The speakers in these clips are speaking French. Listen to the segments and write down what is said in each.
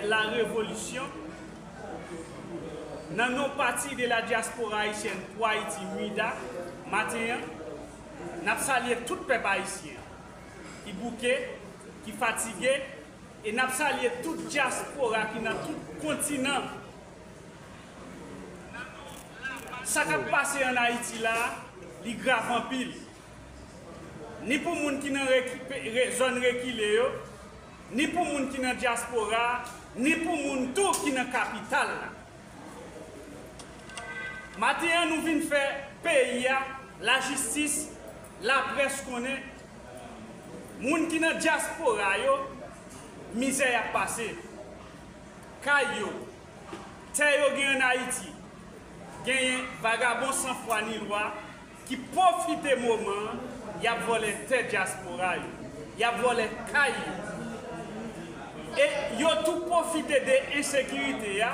fête la révolution, dans nos parties de la diaspora haïtienne pour Haïti, Muida, matin, nous avons salué tout le peuple haïtien qui bouquet, qui fatigué, et nous avons salué toute diaspora qui est dans tout continent. Ça qui a passé en Haïti là, il est grave en pile. Ni pour les gens qui sont dans la zone reculée, ni pour les gens qui sont dans la diaspora, ni pour les gens qui sont dans la capitale. Maintenant, nous venons faire pays, la justice, la presse connaît. Les gens qui sont dans la diaspora, misère a passé. Kayo, terre en Haïti, il y a un vagabond sans foi ni loi qui profite du moment, il a volé terre diaspora, il a volé Kayo. Et il a tout profité de l'insécurité. Il y a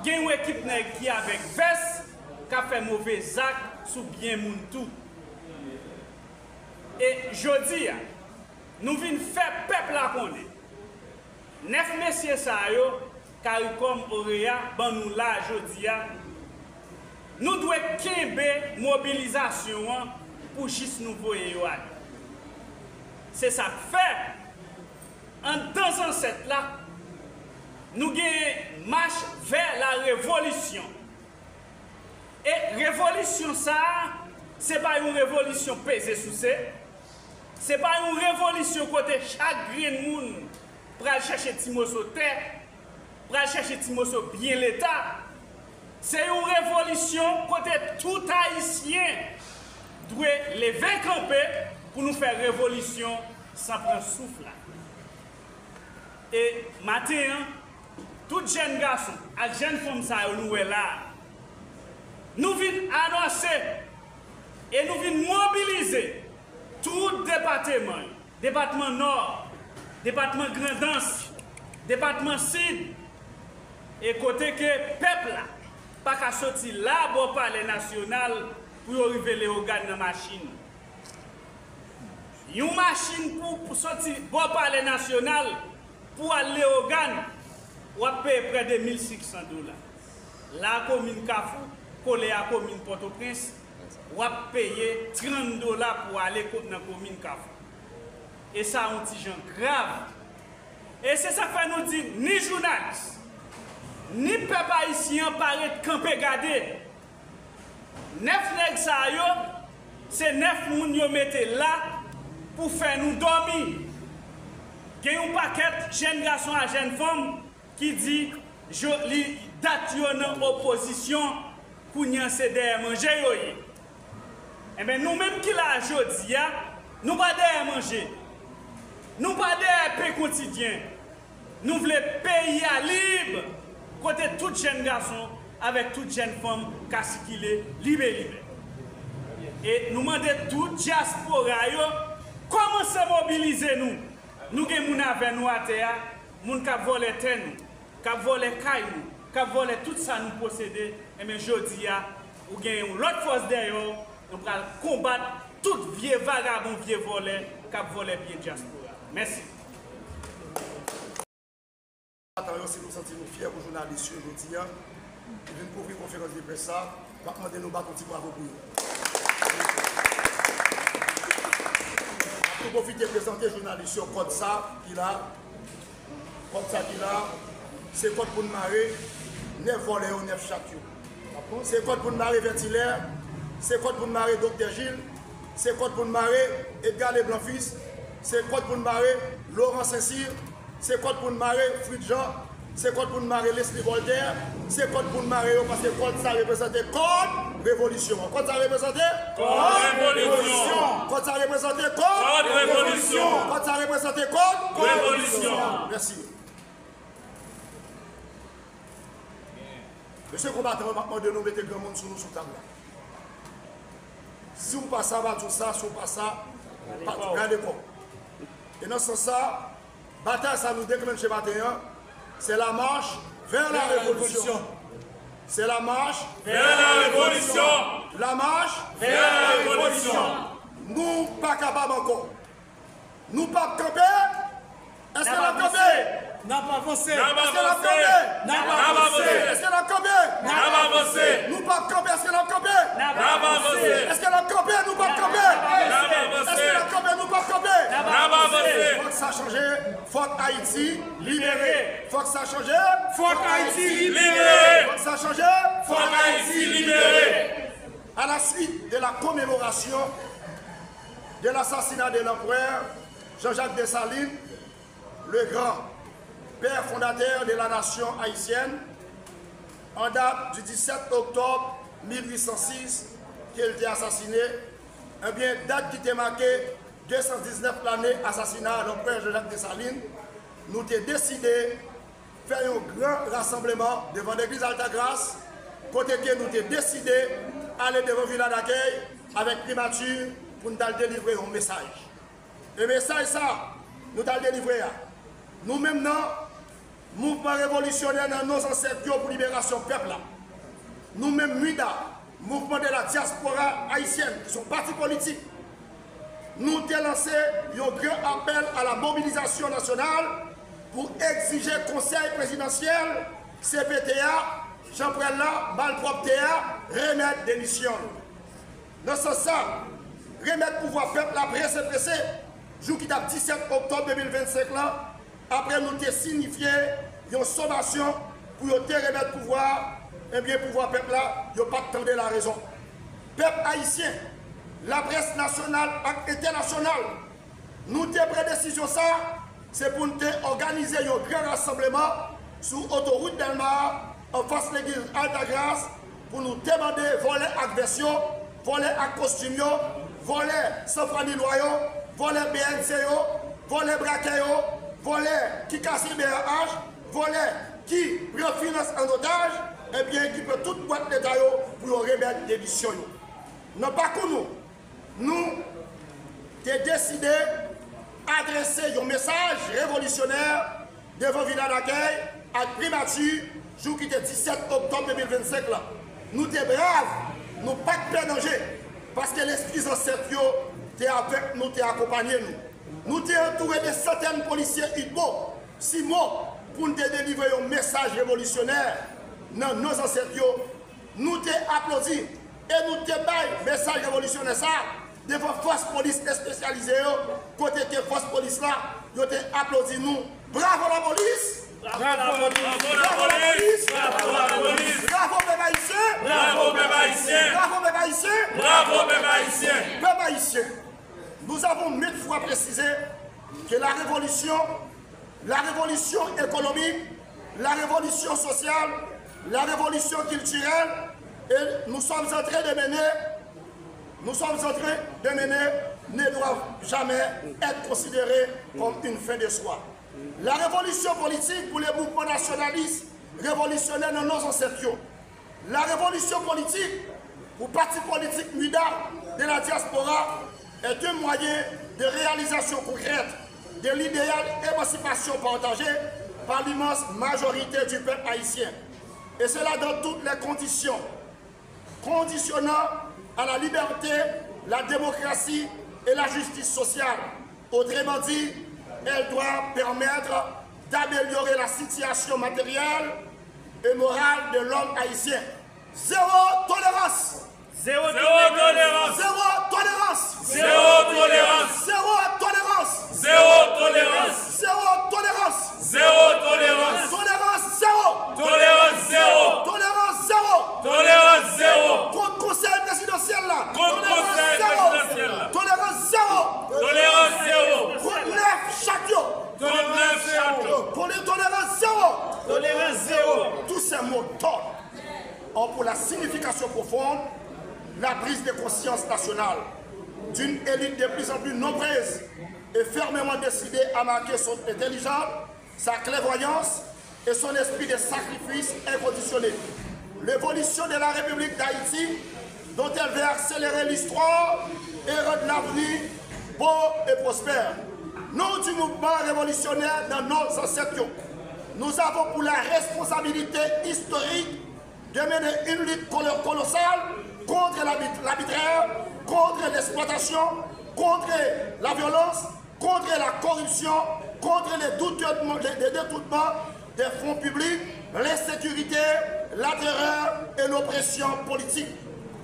une équipe qui avec veste, qui a fait mauvais actes sous bien moun tout. Et je dis, nous venons faire peuple à connaître. 9 messieurs ça CARICOM Auréa, ban nous là, je dis, nous devons kembe mobilisation pour juste nous voir. C'est ça que fait. En temps ancêtre là, nous avons une marche vers la révolution. Et révolution ça, ce n'est pas une révolution pesée sous ça. Ce n'est pas une révolution côté chaque green monde pour aller chercher Timoso terre, pour aller chercher Timoso bien l'État. C'est une révolution côté tout haïtien doit lever camper pour nous faire révolution sans prendre souffle. Et maintenant, tout jeune garçon et jeune femme ça nous est là. Nous venons annoncer et nous venons mobiliser tout département, département nord, département Grandance, département sud, et côté que peuple là, pas qu'à sortir là pour parler national pour arriver les organes dans la machine. Une machine pour sortir pour parler national pour aller aux organes, on va payer près de $1,600. La commune Kafou, collée à la commune Port-au-Prince, on va payer $30 pour aller dans la commune Kafou. Et ça, c'est un petit genre grave. Et c'est ça que nous dit, ni journalistes, ni peuple haïtien paraît camper garder. 9 nègres ça c'est 9 moun yo mette là pour faire nous dormir. Il y a un paquet de jeunes garçons et jeunes femmes qui dit li date yo dans opposition pour n'y céder manger. Et bien nous-mêmes qui la jodi nous pas derrière manger. Nous pas derrière paix quotidien. Nous voulons payer à libre côté tout jeunes garçons avec toute jeune femme qui est libre. Et nous demandons tout diaspora comment se mobiliser nous. Nous avons avec nous à terre, nous qui volé terre, qui volé caille, qui volé tout ça nous posséder. Et bien je dis, nous avons l'autre force derrière, nous allons combattre tout vieux vagabond, vieux volé, qui volé bien diaspora. Merci. Si nous sentons fiers pour les journalistes aujourd'hui, nous venons pour une conférence de presse, nous allons demander nos bâtons de bravo pour eux. Pour profiter de présenter les journalistes sur code ça, c'est code pour nous marrer, 9 volets ou 9 châteaux. C'est code pour nous marrer Ventilaire, c'est code pour nous marrer Dr Gilles, c'est code pour nous marrer Edgar Leblanc-Fils, c'est code pour nous marrer Laurent Saint-Cyr, c'est code pour nous marrer Fritz Jean, c'est code pour nous marrer Leslie Voltaire, c'est code pour nous marrer parce que code ça représente code révolution. Code ça représente code révolution. Code ça représente code révolution. Code ça représente code révolution. Merci. Monsieur le combattant, maintenant de nous mettre grand monde sur nous sous table. Si vous passez à tout ça, si vous passez à regardez quoi. Et dans ce sens-là, bataille ça nous déclenche matin, c'est la marche vers la révolution. C'est la marche vers la révolution. La marche vers la révolution. Nous pas capables encore. Nous pas camper. Est-ce que nous camper? N'a pas avancé. Est-ce qu'elle a campé? N'a pas avancé. Est-ce qu'elle a campé? N'a pas avancé. Nous pas campé, est-ce qu'elle a campé? N'a pas avancé. Est-ce qu'elle a campé? Nous pas campé. Est-ce qu'elle a campé? Nous pas campé. N'a pas avancé. Faut que ça change. Faut que Haïti libéré. Faut que ça change. Faut qu'Haïti libéré. Faut que ça change. Faut qu'Haïti libéré. À la suite de la commémoration de l'assassinat de l'empereur Jean-Jacques Dessalines, le grand père fondateur de la nation haïtienne, en date du 17 octobre 1806, qu'il a été assassiné, eh bien, date qui était marquée 219 l'année assassinat de l'empereur Jean-Jacques Dessalines, nous avons décidé de faire un grand rassemblement devant l'église Altagrace, côté que nous avons décidé d'aller devant le village d'accueil avec primature pour nous délivrer un message. Le message, ça, nous allons délivrer. Nous-mêmes, mouvement révolutionnaire dans nos ancêtres pour libération du peuple. Nous-mêmes, MUDA, mouvement de la diaspora haïtienne, qui sont partis politiques, nous avons lancé un grand appel à la mobilisation nationale pour exiger Conseil présidentiel, CPTA, Jean-Prella, Malpropre-TA, remettre démission. Dans ce sens, remettre pouvoir peuple à pressé, jour qui date 17 octobre 2025 là, après nous avons signifié une sommation pour remettre pouvoir, et bien pouvoir peuple là, il n'y a pas de la raison. Peuple haïtien, la presse nationale et internationale, nous avons pris décision ça, c'est pour nous organiser un grand rassemblement sur l'autoroute Delmar, en face de l'église Altagrace, pour nous demander voler agression, voler à costume, voler sans francs loyaux, voler BNC, voler braquet, voler qui casse les BRH, voler qui prend finance en otage, et bien qui peut tout boîte d'État pour remettre des missions. Non pas que nous avons décidé d'adresser un message révolutionnaire devant le village d'accueil à primature, jour qui était 17 octobre 2025 là. Nous sommes braves, nous pas de peur danger, parce que l'esprit ancêtre est avec nous, est accompagné nous. Nous sommes entourés de centaines de policiers Hidbo, 6 mots, pour nous délivrer un message révolutionnaire dans nos ancêtres. Nous sommes applaudis et nous sommes un message révolutionnaire ça devant force police spécialisée, côté que force police là, nous sommes applaudis nous. Bravo la police! Bravo la police! Bravo la police! Bravo peuple haïtien! Bravo peuple haïtien! Bravo peuple haïtien! Bravo peuple haïtien! Peuple haïtien, nous avons maintes fois précisé que la révolution économique, la révolution sociale, la révolution culturelle, et nous sommes en train de mener, ne doivent jamais être considérées comme une fin de soi. La révolution politique pour les mouvements nationalistes révolutionnaires dans nos ancêtres. La révolution politique pour le parti politique MUDA de la diaspora est un moyen de réalisation concrète de l'idéal d'émancipation partagée par l'immense majorité du peuple haïtien. Et cela dans toutes les conditions, conditionnant à la liberté, la démocratie et la justice sociale. Autrement dit, elle doit permettre d'améliorer la situation matérielle et morale de l'homme haïtien. Zéro tolérance! Zéro tolérance! Zéro tolérance! Zéro tolérance! Zéro tolérance! Zéro tolérance! Zéro tolérance! Zéro tolérance! Tolérance zéro! Tolérance zéro! Tolérance zéro! Tolérance zéro! Contre conseil présidentiel là! Contre conseil présidentiel là! Tolérance zéro! Tolérance zéro! Contre 9 chaque jour! Tolérance zéro! Pour les tolérances zéro! Tolérance zéro! Tous ces mots d'ordre ont pour la signification profonde la prise de conscience nationale d'une élite de plus en plus nombreuse et fermement décidée à marquer son intelligence, sa clairvoyance et son esprit de sacrifice inconditionné. L'évolution de la République d'Haïti, dont elle veut accélérer l'histoire et rendre l'avenir beau et prospère. Nous, du mouvement révolutionnaire dans nos ancêtres, nous avons pour la responsabilité historique de mener une lutte colossale contre l'arbitraire, contre l'exploitation, contre la violence, contre la corruption contre les détournements des fonds publics, l'insécurité, la terreur et l'oppression politique.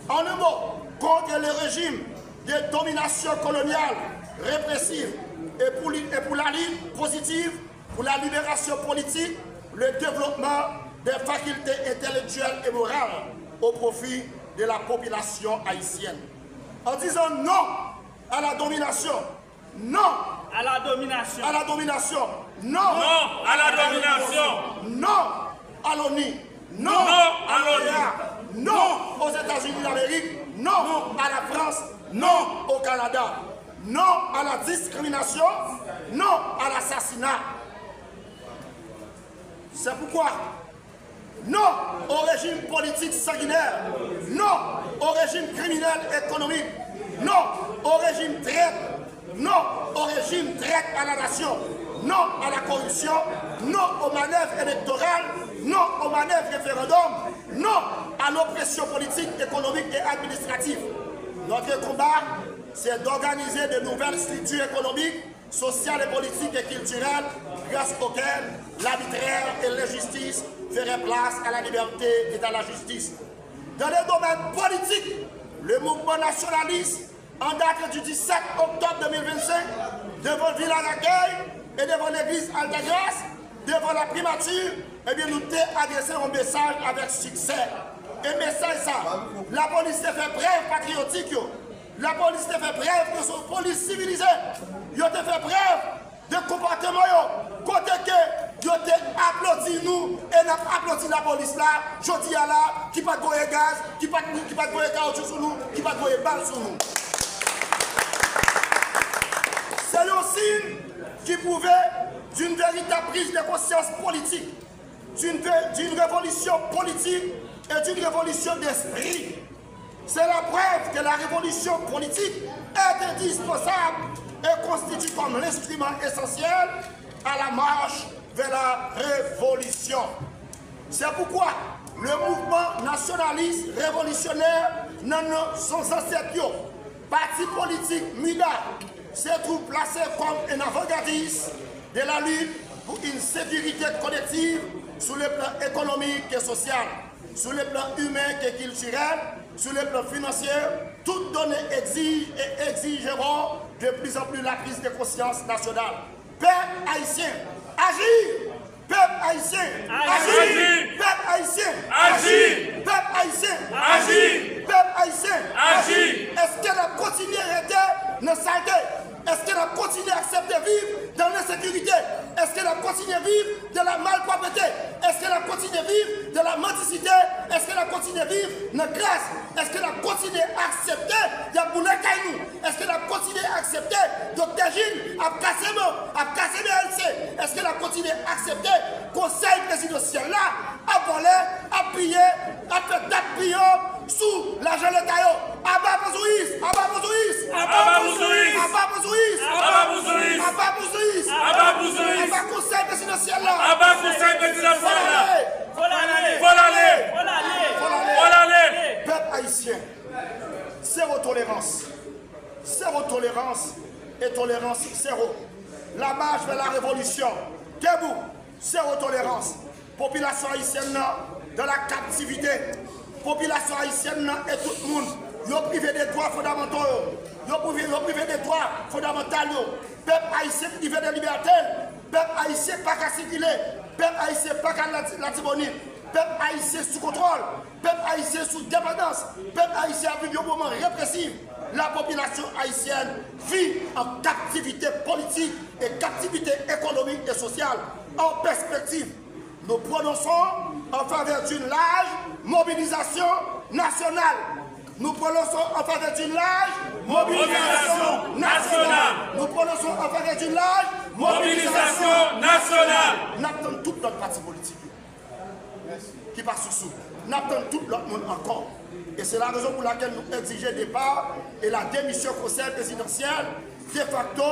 En un mot, contre le régime de domination coloniale répressive et pour la ligne positive, pour la libération politique, le développement des facultés intellectuelles et morales au profit de la population haïtienne. En disant non à la domination, non à la domination, à la domination, non à la domination, non à l'ONU, non à l'OEA, non aux États-Unis d'Amérique, non à la France, non au Canada, non à la discrimination, non à l'assassinat. C'est pourquoi non au régime politique sanguinaire, non au régime criminel économique, non au régime traite, non au régime traite à la nation, non à la corruption, non aux manœuvres électorales, non aux manœuvres référendum, non à l'oppression politique, économique et administrative. Notre combat, c'est d'organiser de nouvelles structures économiques, sociales et politiques et culturelles grâce auxquelles l'arbitraire et l'injustice feraient place à la liberté et à la justice. Dans les domaines politiques, le mouvement nationaliste, en date du 17 octobre 2025, devant le village d'accueil et devant l'église Altagrace, devant la primature, eh bien, nous t'ai adressé un message avec succès. Et message ça, la police a fait preuve patriotique, la police a fait preuve de son police civilisée, ils ont fait preuve de comportement, côté que ils ont applaudi nous et n'a applaudi la police là, je dis à là, qui pas de gaz, qui pas de caoutchouc sur nous, qui pas de balle sur nous. C'est un signe qui prouvait d'une véritable prise de conscience politique, d'une révolution politique et d'une révolution d'esprit. C'est la preuve que la révolution politique est indispensable et constitue comme l'instrument essentiel à la marche vers la révolution. C'est pourquoi le mouvement nationaliste révolutionnaire, son ancêtre, parti politique MUDA, se trouve placé comme un avant-gardiste de la lutte pour une sécurité collective sur le plan économique et social, sur le plan humain et culturel, sur le plan financier. Toutes données exigent et exigeront de plus en plus la prise de conscience nationale. Peuple haïtien, agir! Peuple haïtien, agir! Peuple haïtien, agir! Peuple haïtien, agir! Peuple haïtien, agir! Est-ce qu'elle a continué à rester dans la saleté? Est-ce qu'elle a continué à accepter de vivre dans l'insécurité? Est-ce qu'elle a continué à vivre dans la malpropreté? Est-ce qu'elle a continué à vivre dans la mendicité? Est-ce qu'elle a continué à vivre dans la grâce? Est-ce qu'elle a continué à accepter de bouler caillou? Est-ce qu'elle a continué à accepter Dr. Gilles à casser le LC? Est-ce qu'elle a continué à accepter conseil présidentiel là, à voler, à piller, à faire date pillon sous l'argent de l'État? Abba Bozouis, Abba Bozouis, Abba Bozouis, Abba Bozouis, Abba Bozouis, Abba Bozouis, Abba Bozouis, Abba conseil présidentiel là, Abba conseil présidentiel là. Faut l'aller. Peuple haïtien, zéro tolérance. Zéro tolérance et tolérance zéro. La marche vers la révolution. Debout, zéro tolérance. Population haïtienne dans la captivité. Population haïtienne et tout le monde. Ils ont privé des droits fondamentaux. Ils ont privé des droits fondamentaux. Peuple haïtien privé de liberté. Peuple haïtien pas qu'à circuler. Peuple haïtien pas qu'à la Tibonite. Peuple haïtien sous contrôle. Peuple haïtien sous dépendance. Peuple haïtien a vécu un moment répressif. La population haïtienne vit en captivité politique et captivité économique et sociale. En perspective, nous prononçons en faveur d'une large mobilisation nationale. Nous prononçons en faveur d'une large mobilisation nationale. Nous prononçons en faveur d'une large mobilisation nationale. Nous attendons tout notre parti politique qui passe sous. Nous attendons tout l'autre monde encore. Et c'est la raison pour laquelle nous exigeons le départ et la démission conseil présidentiel de facto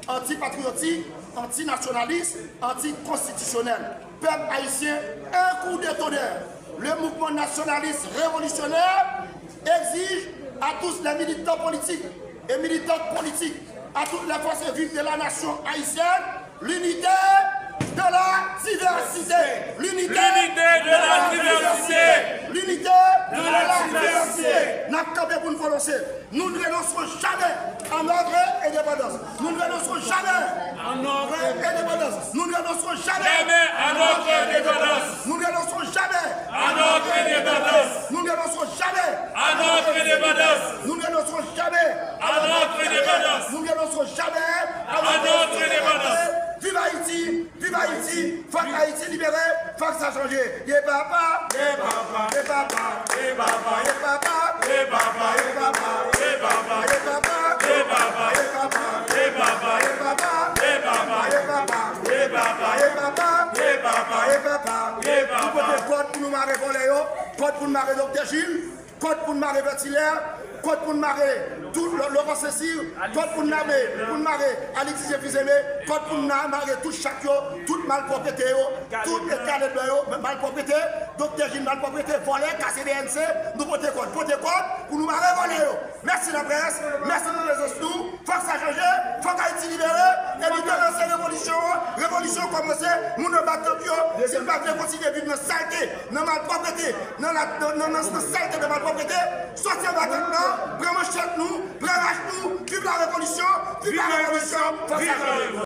antipatriotique, antinationaliste, anticonstitutionnel. Peuple haïtien, un coup de tonnerre. Le mouvement nationaliste révolutionnaire exige à tous les militants politiques et militantes politiques, à toutes les forces vives de la nation haïtienne, L'unité de la diversité. L'unité de la diversité. L'unité de la diversité. N'a campé pour nous prononcer. Nous ne renoncerons jamais à notre indépendance. Nous ne renoncerons jamais à notre indépendance. Nous ne renoncerons jamais à notre indépendance. Nous ne renoncerons jamais à notre indépendance. Nous ne renoncerons jamais à notre indépendance. Nous ne renoncerons jamais à notre indépendance. Nous ne renoncerons jamais à notre indépendance. Vive Haïti, faut que Haïti libéré, faut que ça change. Yé papa, yé papa, yé papa, yé papa, yé papa, yé papa, yé papa, yé papa, yé papa, yé papa, yé papa, yé papa, yé papa, yé papa, yé papa, yé papa, yé papa, yé papa, yé papa, yé papa. Vous pouvez code pour nous marrer Voléo, code pour nous marrer Dr. Gilles, code pour nous marrer Vertilaire, code pour nous marrer tout Laurent Cécile, code pour nous marrer Alexis Fils-Aimé, code pour nous marrer tout chacun, toute malpropreté, toute écale de malpropreté, Dr. Gilles malpropreté, volé, cassé DNC, nous portons code pour nous marrer Voléo. Merci la presse, merci pour les autres. Faut que ça change, faut qu'Haïti libéré, et libérer ces révolution commencée, nous ne battons plus, si nous ne continuer à vivre dans la saleté, dans la malpropreté, dans la saleté de malpropreté, sortir maintenant. Vraiment, nous, vive la révolution, vive la révolution,